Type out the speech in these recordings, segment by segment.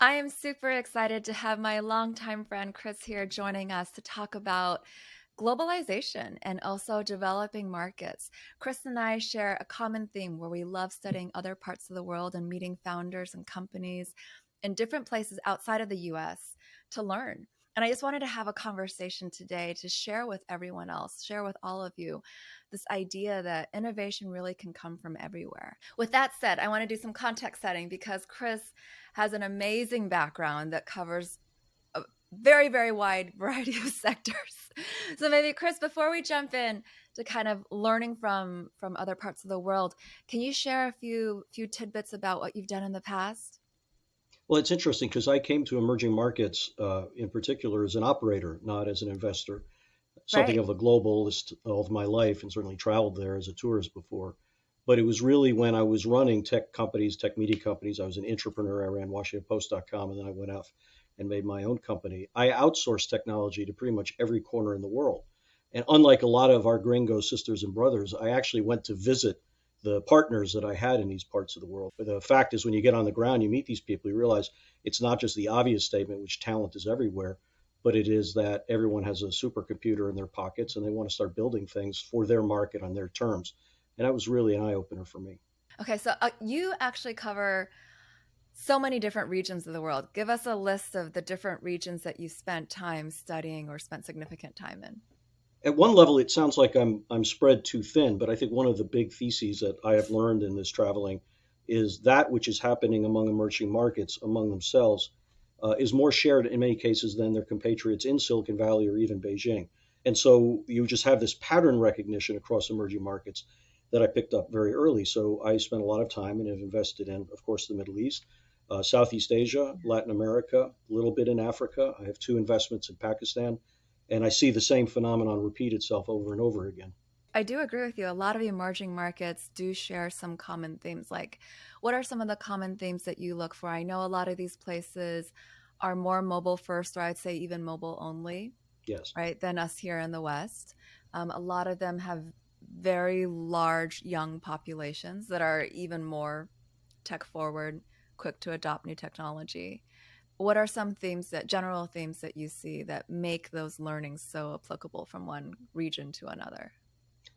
I am super excited to have my longtime friend Chris here joining us to talk about globalization and also developing markets. Chris and I share a common theme where we love studying other parts of the world and meeting founders and companies in different places outside of the US to learn. And I just wanted to have a conversation today to share with everyone else, share with all of you this idea that innovation really can come from everywhere. With that said, I want to do some context setting because Chris has an amazing background that covers a very, very wide variety of sectors. So maybe Chris, before we jump in to kind of learning from other parts of the world, can you share a few tidbits about what you've done in the past? Well, it's interesting because I came to emerging markets in particular as an operator, not as an investor. Something Right. of a globalist all of my life and certainly traveled there as a tourist before. But it was really when I was running tech companies, tech media companies. I was an entrepreneur. I ran WashingtonPost.com and then I went off and made my own company. I outsourced technology to pretty much every corner in the world. And unlike a lot of our gringo sisters and brothers, I actually went to visit the partners that I had in these parts of the world. But the fact is, when you get on the ground, you meet these people, you realize it's not just the obvious statement, which talent is everywhere, but it is that everyone has a supercomputer in their pockets and they want to start building things for their market on their terms. And that was really an eye opener for me. Okay, so you actually cover so many different regions of the world. Give us a list of the different regions that you spent time studying or spent significant time in. At one level, it sounds like I'm spread too thin, but I think one of the big theses that I have learned in this traveling is that which is happening among emerging markets among themselves is more shared in many cases than their compatriots in Silicon Valley or even Beijing. And so you just have this pattern recognition across emerging markets that I picked up very early. So I spent a lot of time and have invested in, of course, the Middle East, Southeast Asia, Latin America, a little bit in Africa. I have two investments in Pakistan, and I see the same phenomenon repeat itself over and over again. I do agree with you. A lot of emerging markets do share some common themes. Like, what are some of the common themes that you look for? I know a lot of these places are more mobile first, or I'd say even mobile only, Yes. right, than us here in the West. A lot of them have very large young populations that are even more tech forward, quick to adopt new technology. What are some themes that, general themes that you see that make those learnings so applicable from one region to another?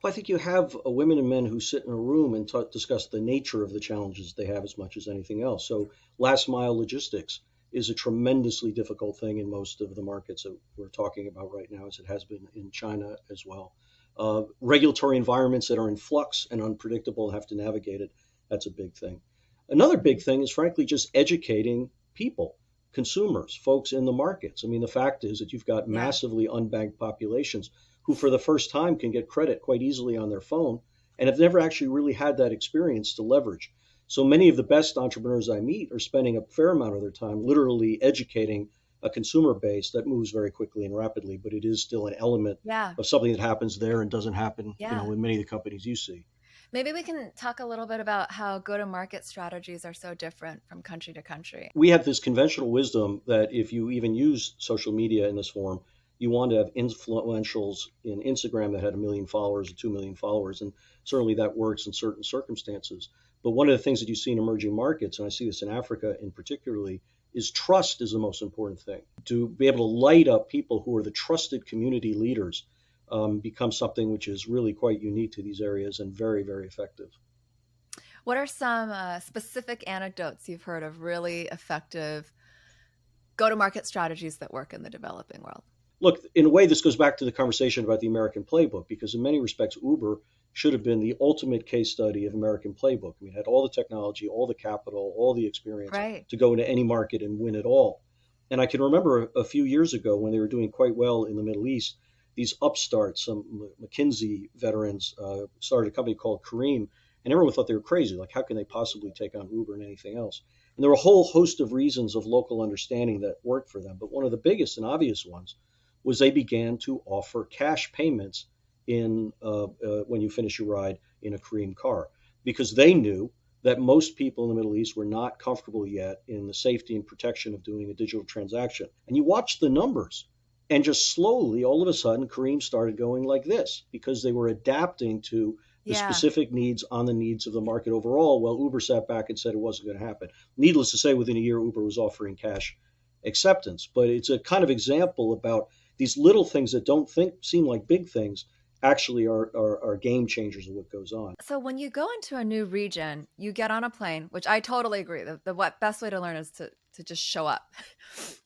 Well, I think you have women and men who sit in a room and discuss the nature of the challenges they have as much as anything else. So, last mile logistics is a tremendously difficult thing in most of the markets that we're talking about right now, as it has been in China as well. Regulatory environments that are in flux and unpredictable and have to navigate it, that's a big thing. Another big thing is, frankly, just educating people, consumers, folks in the markets. I mean, the fact is that you've got Yeah. massively unbanked populations who for the first time can get credit quite easily on their phone and have never actually really had that experience to leverage. So many of the best entrepreneurs I meet are spending a fair amount of their time literally educating a consumer base that moves very quickly and rapidly, but it is still an element Yeah. of something that happens there and doesn't happen, Yeah. in many of the companies you see. Maybe we can talk a little bit about how go to market strategies are so different from country to country. We have this conventional wisdom that if you even use social media in this form, you want to have influentials in Instagram that had 1 million followers or 2 million followers. And certainly that works in certain circumstances. But one of the things that you see in emerging markets, and I see this in Africa in particularly, is trust is the most important thing. To be able to light up people who are the trusted community leaders becomes something which is really quite unique to these areas and very, very effective. What are some specific anecdotes you've heard of really effective go to market strategies that work in the developing world? Look, in a way, this goes back to the conversation about the American playbook, because in many respects, Uber should have been the ultimate case study of American playbook. I mean, it had all the technology, all the capital, all the experience Right. to go into any market and win it all. And I can remember a few years ago when they were doing quite well in the Middle East, these upstarts, some McKinsey veterans, started a company called Careem, and everyone thought they were crazy. Like, how can they possibly take on Uber and anything else? And there were a whole host of reasons of local understanding that worked for them. But one of the biggest and obvious ones was they began to offer cash payments in when you finish your ride in a Careem car, because they knew that most people in the Middle East were not comfortable yet in the safety and protection of doing a digital transaction. And you watch the numbers, and just slowly, all of a sudden, Careem started going like this because they were adapting to the Yeah. specific needs on the needs of the market overall. Well, Uber sat back and said it wasn't going to happen. Needless to say, within a year, Uber was offering cash acceptance. But it's a kind of example about these little things that don't seem like big things actually are game changers of what goes on. So when you go into a new region, you get on a plane, which I totally agree. The what best way to learn is to just show up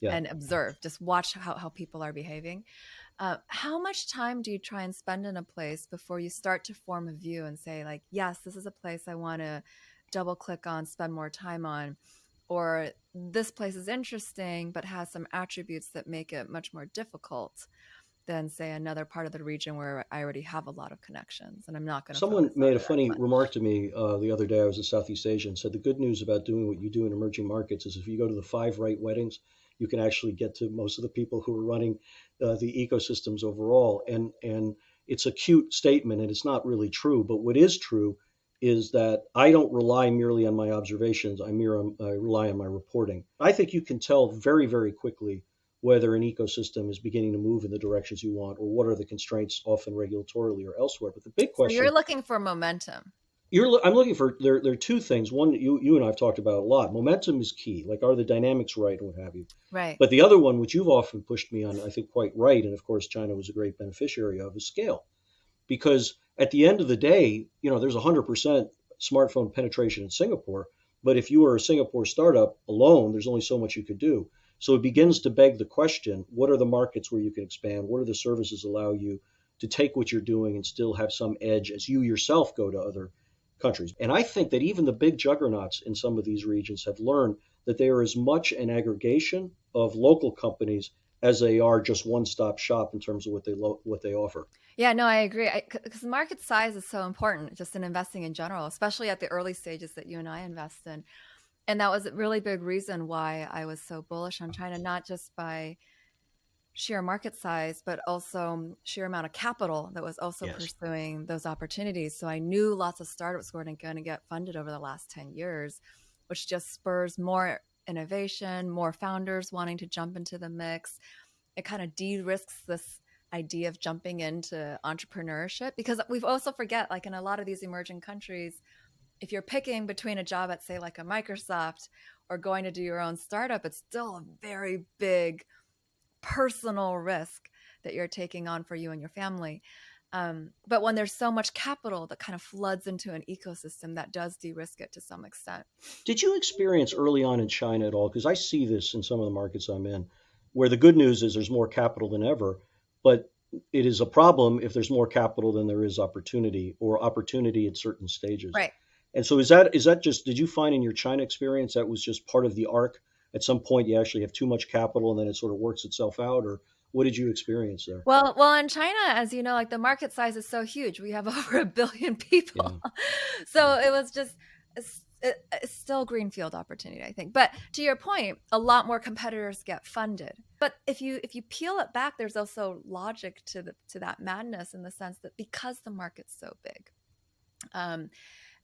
Yeah. and observe, just watch how people are behaving. How much time do you try and spend in a place before you start to form a view and say, like, yes, this is a place I want to double click on, spend more time on, or this place is interesting but has some attributes that make it much more difficult than, say, another part of the region where I already have a lot of connections and I'm not going to Someone focus on made a it as funny much. remark to me the other day. I was in Southeast Asia and said the good news about doing what you do in emerging markets is if you go to the five right weddings, you can actually get to most of the people who are running the ecosystems overall. And it's a cute statement, and it's not really true. But what is true is that I don't rely merely on my observations. I rely on my reporting. I think you can tell very, very quickly whether an ecosystem is beginning to move in the directions you want, or what are the constraints, often regulatorily or elsewhere. But the big So you're question looking for momentum. I'm looking for there are two things. One, you and I've talked about a lot. Momentum is key. Like, are the dynamics right and what have you. Right. But the other one, which you've often pushed me on, I think quite right, and of course China was a great beneficiary of, is scale. Because at the end of the day, there's 100% smartphone penetration in Singapore, but if you were a Singapore startup alone, there's only so much you could do. So it begins to beg the question: what are the markets where you can expand? What are the services allow you to take what you're doing and still have some edge as you yourself go to other countries? And I think that even the big juggernauts in some of these regions have learned that they are as much an aggregation of local companies as they are just one-stop shop in terms of what they offer. Yeah, no, I agree. Because market size is so important just in investing in general, especially at the early stages that you and I invest in. And that was a really big reason why I was so bullish on China, not just by sheer market size, but also sheer amount of capital that was also Yes. pursuing those opportunities. So I knew lots of startups were going to get funded over the last 10 years, which just spurs more innovation, more founders wanting to jump into the mix. It kind of de-risks this idea of jumping into entrepreneurship, because we've also forget, like in a lot of these emerging countries, if you're picking between a job at, say, like a Microsoft or going to do your own startup, it's still a very big personal risk that you're taking on for you and your family. But when there's so much capital that kind of floods into an ecosystem, that does de-risk it to some extent. Did you experience early on in China at all? Because I see this in some of the markets I'm in, where the good news is there's more capital than ever, but it is a problem if there's more capital than there is opportunity, or opportunity at certain stages. Right. And so is that just, did you find in your China experience that was just part of the arc? At some point you actually have too much capital and then it sort of works itself out, or what did you experience there? Well, in China, as you know, like the market size is so huge. We have over 1 billion people. Yeah, yeah. So it was just it's still greenfield opportunity, I think. But to your point, a lot more competitors get funded. But if you peel it back, there's also logic to that madness, in the sense that because the market's so big, um,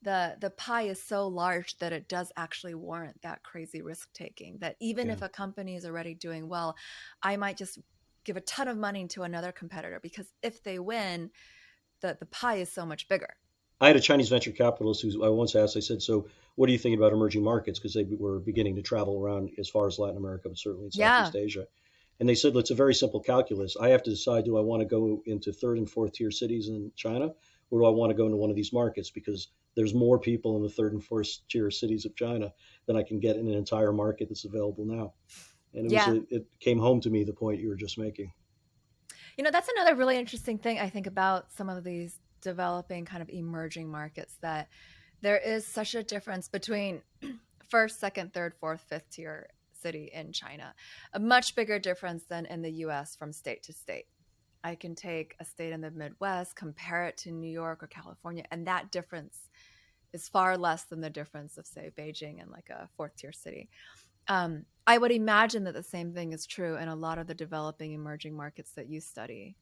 the pie is so large that it does actually warrant that crazy risk taking. That even Yeah. if a company is already doing well, I might just give a ton of money to another competitor, because if they win, the pie is so much bigger. I had a Chinese venture capitalist who I once asked, I said, so what do you think about emerging markets? Because they were beginning to travel around as far as Latin America, but certainly in Yeah. Southeast Asia. And they said, well, it's a very simple calculus. I have to decide, do I want to go into third and fourth tier cities in China, or do I want to go into one of these markets? Because there's more people in the third and fourth tier cities of China than I can get in an entire market that's available now. And Yeah. it came home to me, the point you were just making. That's another really interesting thing I think about some of these developing kind of emerging markets, that there is such a difference between first, second, third, fourth, fifth tier city in China. A much bigger difference than in the US from state to state. I can take a state in the Midwest, compare it to New York or California, and that difference is far less than the difference of, say, Beijing and like a fourth tier city. I would imagine that the same thing is true in a lot of the developing emerging markets that you study.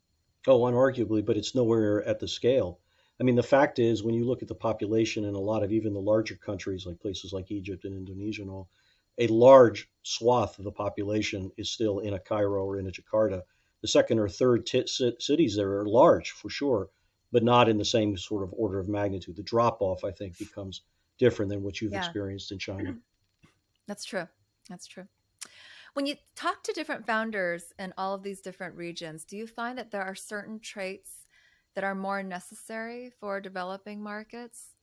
Oh, unarguably, but it's nowhere at the scale. I mean, the fact is, when you look at the population in a lot of even the larger countries, like places like Egypt and Indonesia and all, a large swath of the population is still in a Cairo or in a Jakarta. The second or third cities there are large for sure, but not in the same sort of order of magnitude. The drop off, I think, becomes different than what you've Yeah, experienced in China. that's true. That's true. When you talk to different founders in all of these different regions, do you find that there are certain traits that are more necessary for developing markets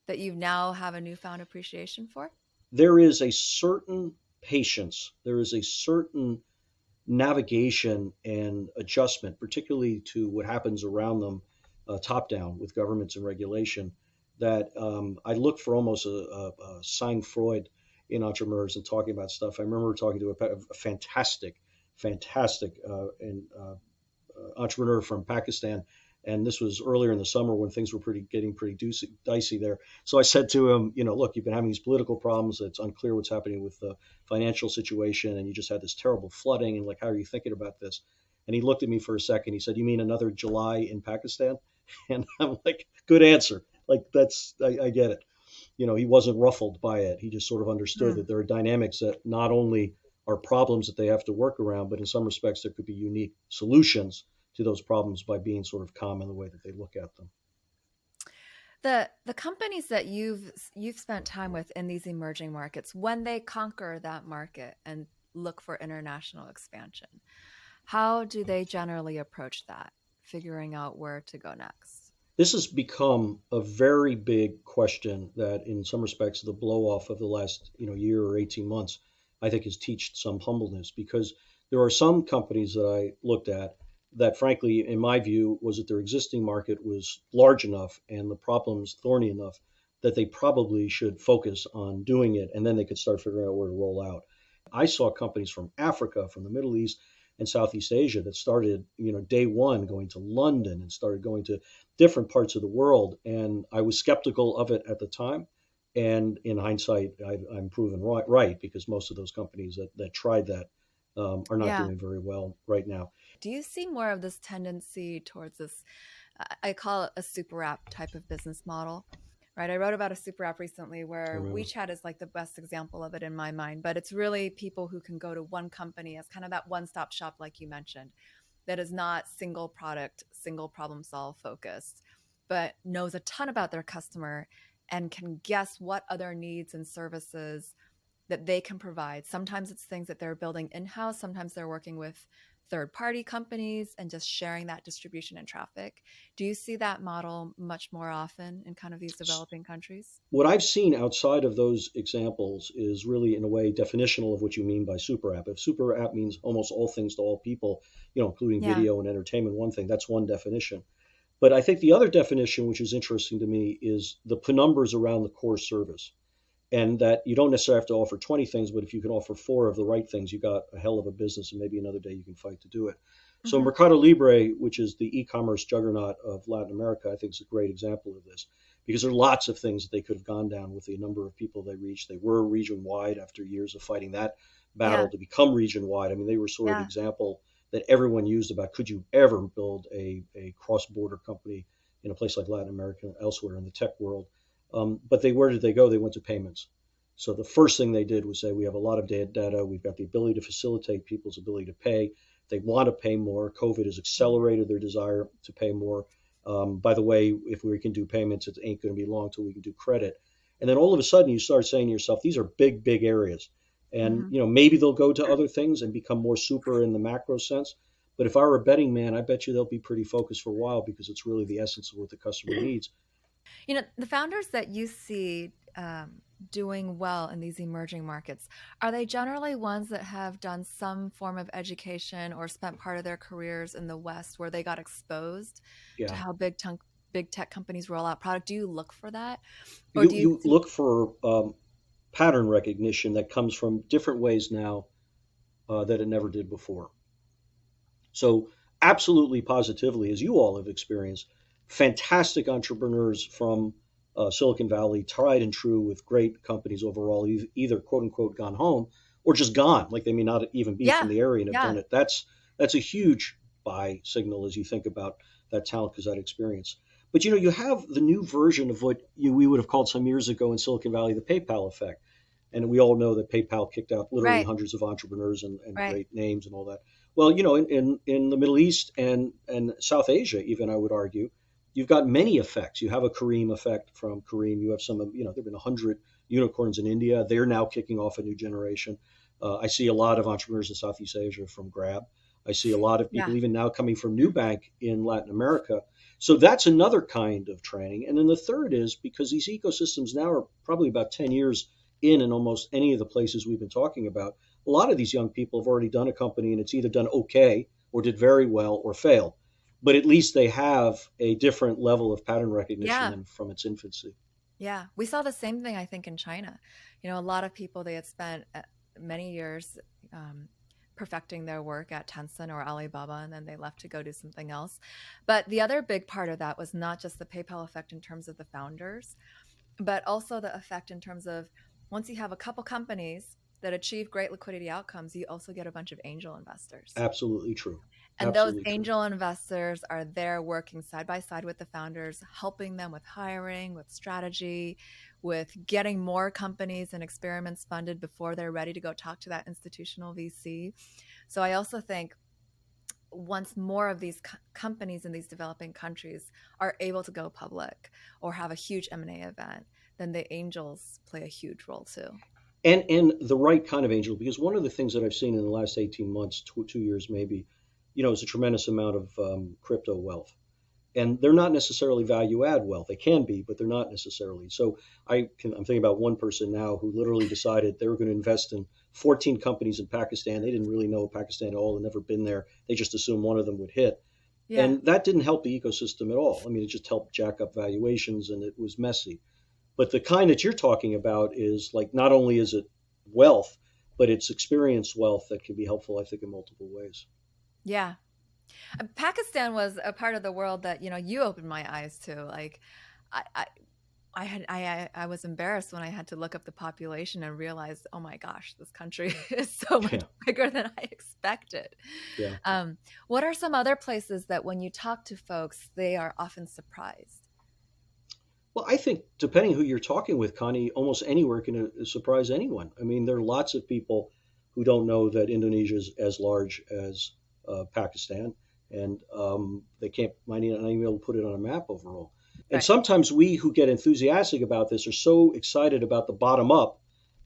that you now have a newfound appreciation for? There is a certain patience, there is a certain navigation and adjustment, particularly to what happens around them, top down with governments and regulation, that I look for almost a sign Freud in entrepreneurs and talking about stuff. I remember talking to a fantastic entrepreneur from Pakistan. And this was earlier in the summer when things were getting pretty dicey there. So I said to him, look, you've been having these political problems. It's unclear what's happening with the financial situation, and you just had this terrible flooding. And like, how are you thinking about this? And he looked at me for a second. He said, "You mean another July in Pakistan?" And I'm like, "Good answer. Like I get it." He wasn't ruffled by it. He just sort of understood Hmm. that there are dynamics that not only are problems that they have to work around, but in some respects there could be unique solutions to those problems by being sort of calm in the way that they look at them. The companies that you've spent time with in these emerging markets, when they conquer that market and look for international expansion, how do they generally approach that, figuring out where to go next? This has become a very big question that in some respects the blow off of the last year or 18 months I think has taught some humbleness, because there are some companies that I looked at that frankly in my view was that their existing market was large enough and the problems thorny enough that they probably should focus on doing it, and then they could start figuring out where to roll out. I saw companies from Africa, from the Middle East and Southeast Asia that started, day one going to London and started going to different parts of the world. And I was skeptical of it at the time. And in hindsight, I'm proven right, because most of those companies that tried that are not Yeah. doing very well right now. Do you see more of this tendency towards this? I call it a super app type of business model, right? I wrote about a super app recently I where remember. WeChat is like the best example of it in my mind, but it's really people who can go to one company as kind of that one stop shop, like you mentioned, that is not single product, single problem solve focused, but knows a ton about their customer and can guess what other needs and services that they can provide. Sometimes it's things that they're building in house, sometimes they're working with third party companies and just sharing that distribution and traffic. Do you see that model much more often in kind of these developing countries? What I've seen outside of those examples is really, in a way, definitional of what you mean by super app. If super app means almost all things to all people, including Yeah. video and entertainment, one thing, that's one definition. But I think the other definition, which is interesting to me, is the penumbras around the core service. And that you don't necessarily have to offer 20 things, but if you can offer four of the right things, you got a hell of a business, and maybe another day you can fight to do it. So Hmm. Mercado Libre, which is the e-commerce juggernaut of Latin America, I think is a great example of this, because there are lots of things that they could have gone down with the number of people they reached. They were region wide after years of fighting that battle Yeah. to become region wide. I mean, they were sort of the Yeah. example that everyone used about could you ever build a cross-border company in a place like Latin America and elsewhere in the tech world. But where did they go? They went to payments. So the first thing they did was say, we have a lot of data. We've got the ability to facilitate people's ability to pay. They want to pay more. COVID has accelerated their desire to pay more. By the way, if we can do payments, it ain't going to be long till we can do credit. And then all of a sudden, you start saying to yourself, these are big, big areas. And Hmm. maybe they'll go to other things and become more super in the macro sense. But if I were a betting man, I bet you they'll be pretty focused for a while, because it's really the essence of what the customer needs. The founders that you see doing well in these emerging markets, are they generally ones that have done some form of education or spent part of their careers in the West where they got exposed to Yeah. how big tech companies roll out product? Do you look for that? Or You, do you you see, look for pattern recognition that comes from different ways now that it never did before. So, absolutely positively, as you all have experienced, fantastic entrepreneurs from Silicon Valley, tried and true with great companies overall, either quote unquote gone home or just gone, like they may not even be from yeah, the area and have yeah. done it. That's a huge buy signal as you think about that talent, because that experience. But you have the new version of what we would have called some years ago in Silicon Valley the PayPal effect. And we all know that PayPal kicked out literally Right, hundreds of entrepreneurs and right. great names and all that. Well, in the Middle East and South Asia, even I would argue, you've got many effects. You have a Careem effect from Careem. You have some, there have been 100 unicorns in India. They're now kicking off a new generation. I see a lot of entrepreneurs in Southeast Asia from Grab. I see a lot of Yeah. people even now coming from Nubank in Latin America. So that's another kind of training. And then the third is because these ecosystems now are probably about 10 years in almost any of the places we've been talking about. A lot of these young people have already done a company and it's either done okay or did very well or failed, but at least they have a different level of pattern recognition Yeah. than from its infancy. Yeah. We saw the same thing, I think, in China. A lot of people, they had spent many years um, perfecting their work at Tencent or Alibaba, and then they left to go do something else. But the other big part of that was not just the PayPal effect in terms of the founders, but also the effect in terms of once you have a couple companies that achieve great liquidity outcomes, you also get a bunch of angel investors. Absolutely true. And those Absolutely true. angel investors are there working side by side with the founders, helping them with hiring, with strategy, with getting more companies and experiments funded before they're ready to go talk to that institutional VC. So I also think once more of these companies in these developing countries are able to go public or have a huge M&A event, then the angels play a huge role too. And the right kind of angel, because one of the things that I've seen in the last 18 months, 2 years maybe, is a tremendous amount of crypto wealth. And they're not necessarily value add wealth. They can be, but they're not necessarily. So I'm thinking about one person now who literally decided they were going to invest in 14 companies in Pakistan. They didn't really know Pakistan at all. They'd never been there. They just assumed one of them would hit. Yeah. And that didn't help the ecosystem at all. I mean, it just helped jack up valuations and it was messy. But the kind that you're talking about is like not only is it wealth, but it's experience wealth that can be helpful, I think, in multiple ways. Yeah. Pakistan was a part of the world that, you opened my eyes to. Like, I, I, I was embarrassed when I had to look up the population and realize, oh my gosh, this country is so much Yeah. bigger than I expected. Yeah. What are some other places that when you talk to folks, they are often surprised? Well, I think depending who you're talking with, Connie, almost anywhere can surprise anyone. I mean, there are lots of people who don't know that Indonesia is as large as Pakistan, and they can't might not even be able to put it on a map overall. And Right. sometimes we who get enthusiastic about this are so excited about the bottom up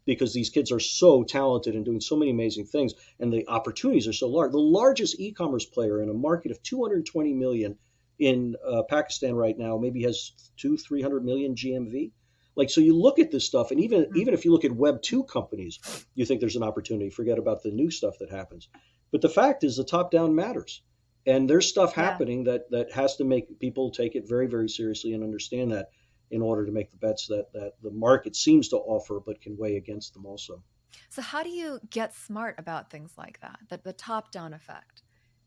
because these kids are so talented and doing so many amazing things, and the opportunities are so large. The largest e-commerce player in a market of 220 million in Pakistan right now maybe has 300 million GMV. Like, so you look at this stuff, and Mhm. even if you look at Web 2 companies, you think there's an opportunity. Forget about the new stuff that happens. But the fact is, the top down matters, and there's stuff Yeah. happening that has to make people take it very very seriously and understand that in order to make the bets that the market seems to offer, but can weigh against them also. So how do you get smart about things like that, the top-down effect,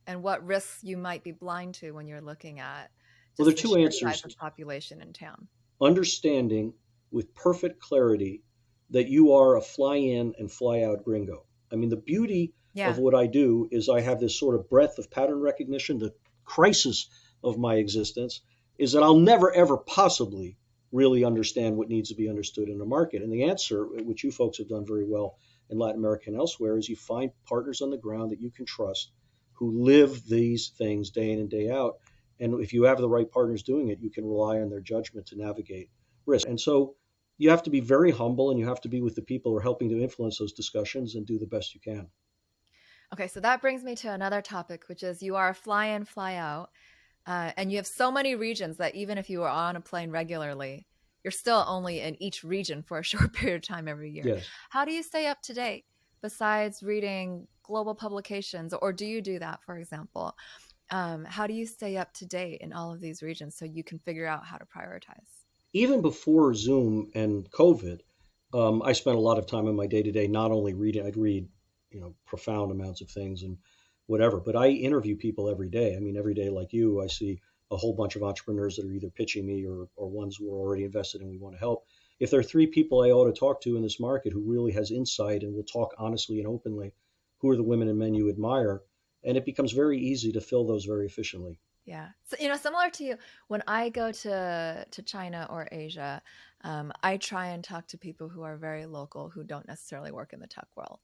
and what risks you might be blind to when you're looking at Well, there just are the two sheer size answers. of population in town? Understanding with perfect clarity that you are a fly in and fly out gringo. I mean, the beauty of Yeah. what I do is I have this sort of breadth of pattern recognition. The crisis of my existence is that I'll never, ever possibly really understand what needs to be understood in a market. And the answer, which you folks have done very well in Latin America and elsewhere, is you find partners on the ground that you can trust who live these things day in and day out. And if you have the right partners doing it, you can rely on their judgment to navigate risk. And so you have to be very humble and you have to be with the people who are helping to influence those discussions and do the best you can. Okay, so that brings me to another topic, which is you are a fly in, fly out, and you have so many regions that even if you are on a plane regularly, you're still only in each region for a short period of time every year. Yes. How do you stay up to date besides reading global publications, or do you do that, for example? How do you stay up to date in all of these regions so you can figure out how to prioritize? Even before Zoom and COVID, I spent a lot of time in my day to day not only reading, I'd read, profound amounts of things and whatever, but I interview people every day. I mean, every day, like you, I see a whole bunch of entrepreneurs that are either pitching me or ones who are already invested and we want to help. If there are three people I ought to talk to in this market who really has insight and will talk honestly and openly, who are the women and men you admire? And it becomes very easy to fill those very efficiently. Yeah. So, similar to you, when I go to China or Asia, I try and talk to people who are very local, who don't necessarily work in the tech world.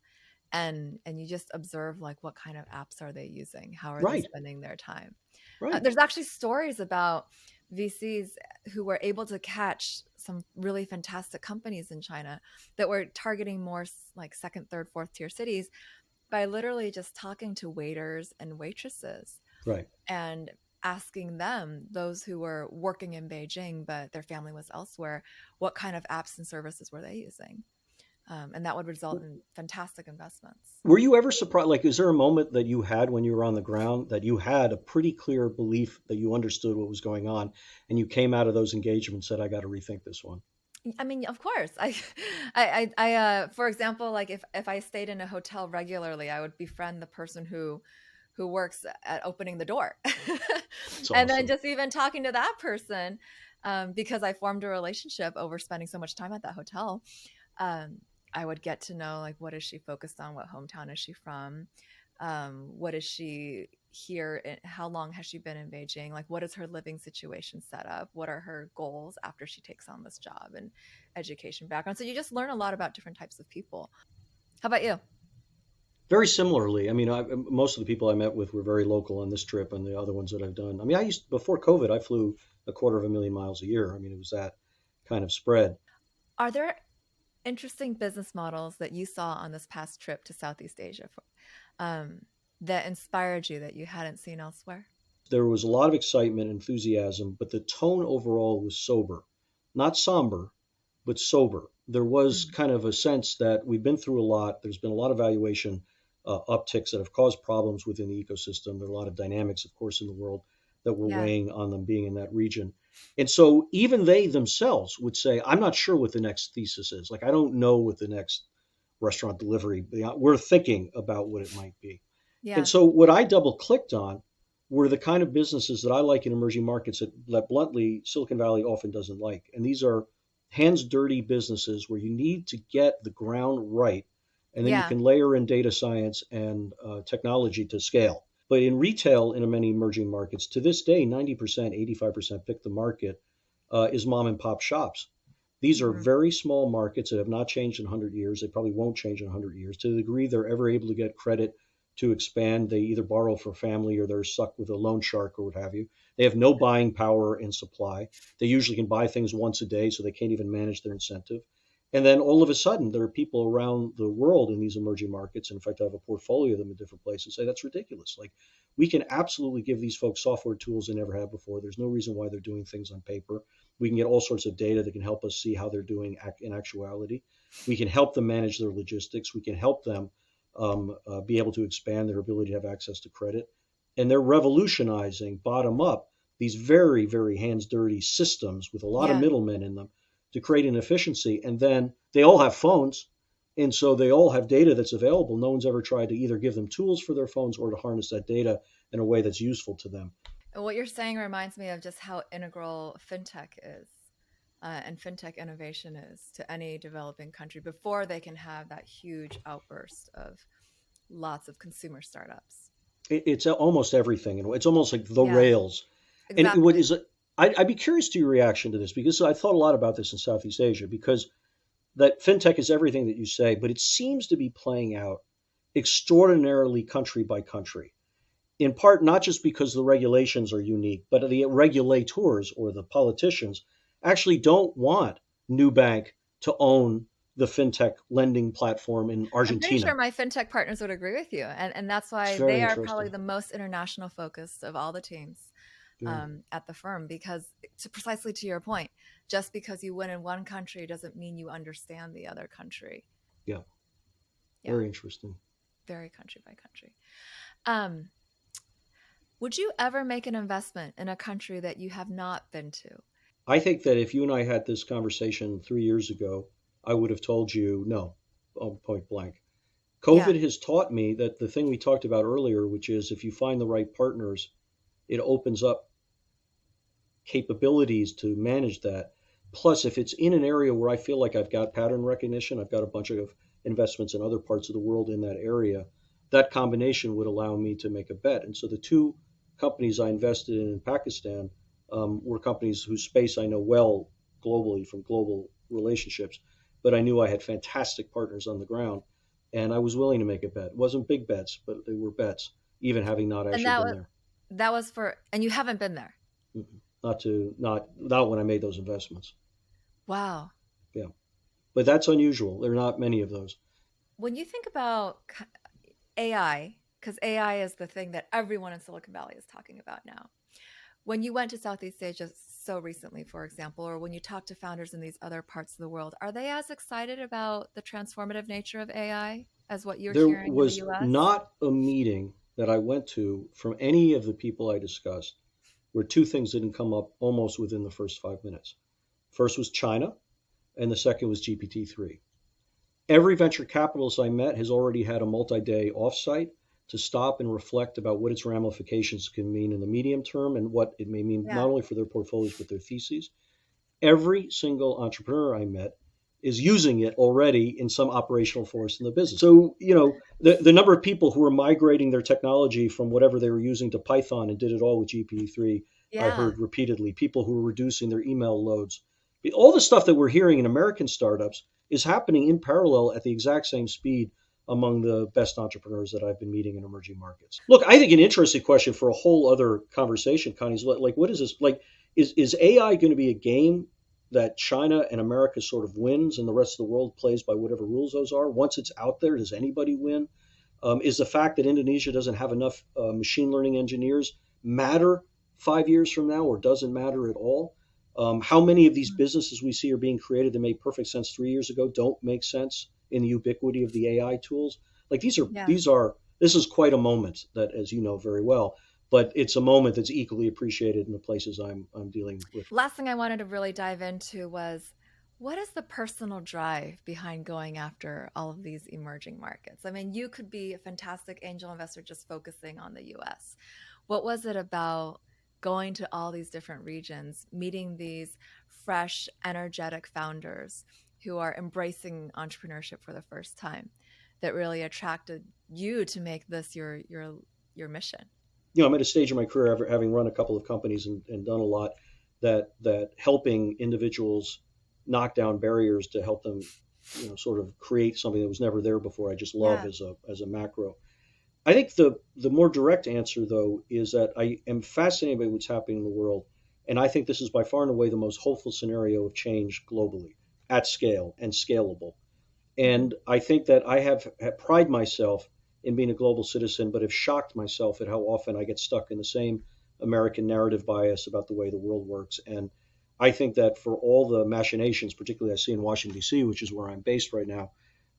And you just observe like what kind of apps are they using? How are they Right, spending their time? right. There's actually stories about VCs who were able to catch some really fantastic companies in China that were targeting more like second, third, fourth tier cities by literally just talking to waiters and waitresses Right. and asking them, those who were working in Beijing but their family was elsewhere, what kind of apps and services were they using? And that would result in fantastic investments. Were you ever surprised? Like, is there a moment that you had when you were on the ground that you had a pretty clear belief that you understood what was going on, and you came out of those engagements and said, "I got to rethink this one." I mean, of course. For example, like if I stayed in a hotel regularly, I would befriend the person who works at opening the door, It's and then awesome. just even talking to that person, because I formed a relationship over spending so much time at that hotel. Um, I would get to know like what is she focused on, what hometown is she from, what is she here, how long has she been in Beijing, like what is her living situation set up, what are her goals after she takes on this job, and education background. So you just learn a lot about different types of people. How about you? Very similarly, I mean, most of the people I met with were very local on this trip and the other ones that I've done. I mean, before COVID, I flew 250,000 miles a year. I mean, it was that kind of spread. Are there interesting business models that you saw on this past trip to Southeast Asia that inspired you that you hadn't seen elsewhere? There was a lot of excitement, enthusiasm, but the tone overall was sober, not somber, but sober. There was Mm. kind of a sense that we've been through a lot. There's been a lot of valuation upticks that have caused problems within the ecosystem. There are a lot of dynamics, of course, in the world that were Yeah. weighing on them being in that region. And so even they themselves would say, I'm not sure what the next thesis is. Like, I don't know what the next restaurant delivery, we're thinking about what it might be. And Yeah. so what I double clicked on were the kind of businesses that I like in emerging markets that bluntly Silicon Valley often doesn't like. And these are hands dirty businesses where you need to get the ground right, and then you Yeah. can layer in data science and technology to scale. But in retail, in many emerging markets, to this day, 90%, 85% pick the market is mom and pop shops. These are Mhm. very small markets that have not changed in 100 years. They probably won't change in 100 years. To the degree they're ever able to get credit to expand, they either borrow from family or they're stuck with a loan shark or what have you. They have no buying power in supply. They usually can buy things once a day, so they can't even manage their incentive. And then all of a sudden, there are people around the world in these emerging markets. And in fact, I have a portfolio of them in different places. Say that's ridiculous. Like, we can absolutely give these folks software tools they never had before. There's no reason why they're doing things on paper. We can get all sorts of data that can help us see how they're doing in actuality. We can help them manage their logistics. We can help them be able to expand their ability to have access to credit. And they're revolutionizing bottom up these very, very hands dirty systems with a lot of Yeah. middlemen in them to create an efficiency. And then they all have phones. And so they all have data that's available. No one's ever tried to either give them tools for their phones or to harness that data in a way that's useful to them. And what you're saying reminds me of just how integral fintech is, and fintech innovation is to any developing country before they can have that huge outburst of lots of consumer startups. It's almost everything. And it's almost like the Yeah, rails. And what exactly. is it? I'd be curious to your reaction to this because I thought a lot about this in Southeast Asia because that fintech is everything that you say, but it seems to be playing out extraordinarily country by country. In part, not just because the regulations are unique, but the regulators or the politicians actually don't want Nubank to own the fintech lending platform in I'm pretty sure Argentina. my fintech partners would agree with you, and that's It's why very they are probably interesting. the most international focused of all the teams Yeah. at the firm. Because precisely to your point, just because you win in one country doesn't mean you understand the other country. Yeah. Yeah, Very interesting. very country by country. Um, would you ever make an investment in a country that you have not been to? I think that if you and I had this conversation 3 years ago, I would have told you no, point blank. Yeah, COVID has taught me that the thing we talked about earlier, which is if you find the right partners, it opens up capabilities to manage that. Plus, if it's in an area where I feel like I've got pattern recognition, I've got a bunch of investments in other parts of the world in that area, that combination would allow me to make a bet. And so the two companies I invested in Pakistan were companies whose space I know well globally from global relationships, but I knew I had fantastic partners on the ground, and I was willing to make a bet. It wasn't big bets, but they were bets, even having not and actually been there. that was for, and you haven't been there. Mm-mm. not when I made those investments. Wow. Yeah, but that's unusual. There are not many of those. When you think about AI, because AI is the thing that everyone in Silicon Valley is talking about now. When you went to Southeast Asia so recently, for example, or when you talk to founders in these other parts of the world, are they as excited about the transformative nature of AI as what you're There hearing in the was US? not a meeting that I went to from any of the people I discussed where two things didn't come up almost within the first 5 minutes. First was China, and the second was GPT-3. Every venture capitalist I met has already had a multi-day offsite to stop and reflect about what its ramifications can mean in the medium term and what it may mean Yeah. not only for their portfolios but their theses. Every single entrepreneur I met is using it already in some operational force in the business. So, the number of people who are migrating their technology from whatever they were using to Python and did it all with GPT-3, I Yeah. heard repeatedly. People who are reducing their email loads. All the stuff that we're hearing in American startups is happening in parallel at the exact same speed among the best entrepreneurs that I've been meeting in emerging markets. Look, I think an interesting question for a whole other conversation, Connie, is like, what is this? Like, is AI going to be a game that China and America sort of wins and the rest of the world plays by whatever rules those are? Once it's out there, does anybody win? Is the fact that Indonesia doesn't have enough machine learning engineers matter 5 years from now, or doesn't matter at all? How many of these businesses we see are being created that made perfect sense 3 years ago don't make sense in the ubiquity of the AI tools? Like Yeah. this is quite a moment that, as you know very well, but it's a moment that's equally appreciated in the places I'm dealing with. Last thing I wanted to really dive into was what is the personal drive behind going after all of these emerging markets? I mean, you could be a fantastic angel investor just focusing on the US. What was it about going to all these different regions, meeting these fresh, energetic founders who are embracing entrepreneurship for the first time that really attracted you to make this your mission? I'm at a stage in my career having run a couple of companies and done a lot that helping individuals knock down barriers to help them, sort of create something that was never there before. I just love Yeah. as a macro. I think the more direct answer though is that I am fascinated by what's happening in the world, and I think this is by far and away the most hopeful scenario of change globally at scale and scalable. Hmm. And I think that have pride myself in being a global citizen, but have shocked myself at how often I get stuck in the same American narrative bias about the way the world works. And I think that for all the machinations, particularly I see in Washington, D.C., which is where I'm based right now,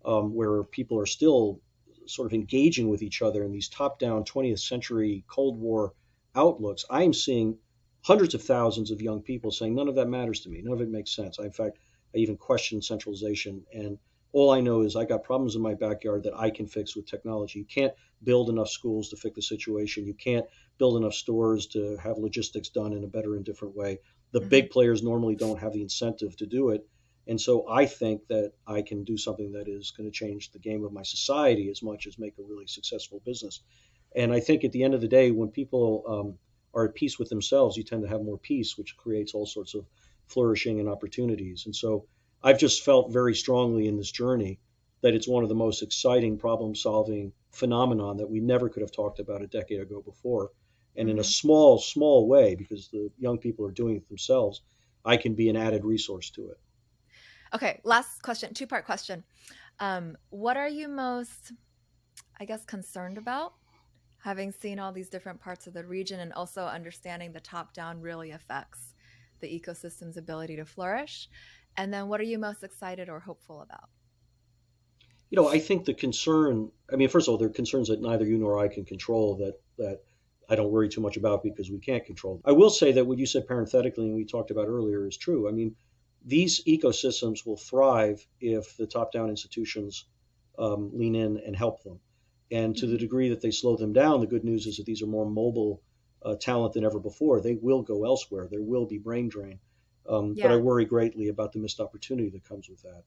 where people are still sort of engaging with each other in these top down 20th century Cold War outlooks, I'm seeing hundreds of thousands of young people saying, none of that matters to me. None of it makes sense. In fact, I even question centralization. And all I know is I got problems in my backyard that I can fix with technology. You can't build enough schools to fix the situation. You can't build enough stores to have logistics done in a better and different way. The Hmm. big players normally don't have the incentive to do it. And so I think that I can do something that is going to change the game of my society as much as make a really successful business. And I think at the end of the day, when people are at peace with themselves, you tend to have more peace, which creates all sorts of flourishing and opportunities. And so I've just felt very strongly in this journey that it's one of the most exciting problem solving phenomenon that we never could have talked about a decade ago before. And in a Hmm. small, small way, because the young people are doing it themselves, I can be an added resource to it. Okay, last question, two-part question. What are you most, I guess, concerned about, having seen all these different parts of the region and also understanding the top-down really affects the ecosystem's ability to flourish? And then what are you most excited or hopeful about? I think the concern, I mean, first of all, there are concerns that neither you nor I can control that I don't worry too much about because we can't control. I will say that what you said parenthetically and we talked about earlier is true. I mean, these ecosystems will thrive if the top down institutions lean in and help them. And to the Hmm. degree that they slow them down, the good news is that these are more mobile talent than ever before. They will go elsewhere. There will be brain drain. But I Yeah. worry greatly about the missed opportunity that comes with that.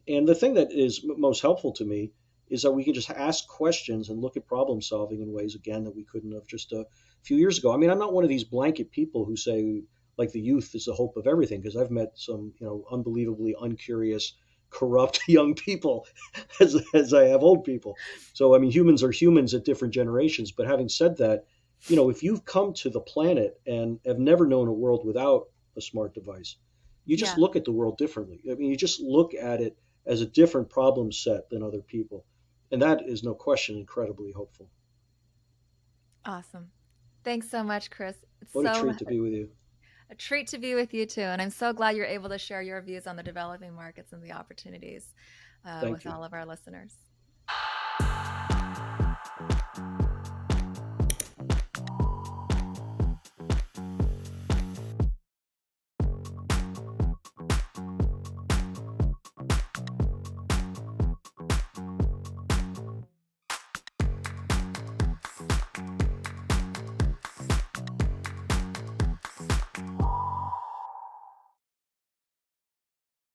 And the thing that is most helpful to me is that we can just ask questions and look at problem solving in ways, again, that we couldn't have just a few years ago. I mean, I'm not one of these blanket people who say, like, the youth is the hope of everything, because I've met some, unbelievably uncurious, corrupt young people as I have old people. So, I mean, humans are humans at different generations. But having said that, if you've come to the planet and have never known a world without a smart device, you just Yeah. look at the world differently. I mean, you just look at it as a different problem set than other people. And that is no question incredibly hopeful. Awesome. Thanks so much, Chris. It's What a so treat to be with you. a treat to be with you too. And I'm so glad you're able to share your views on the developing markets and the opportunities Thank with you. all of our listeners.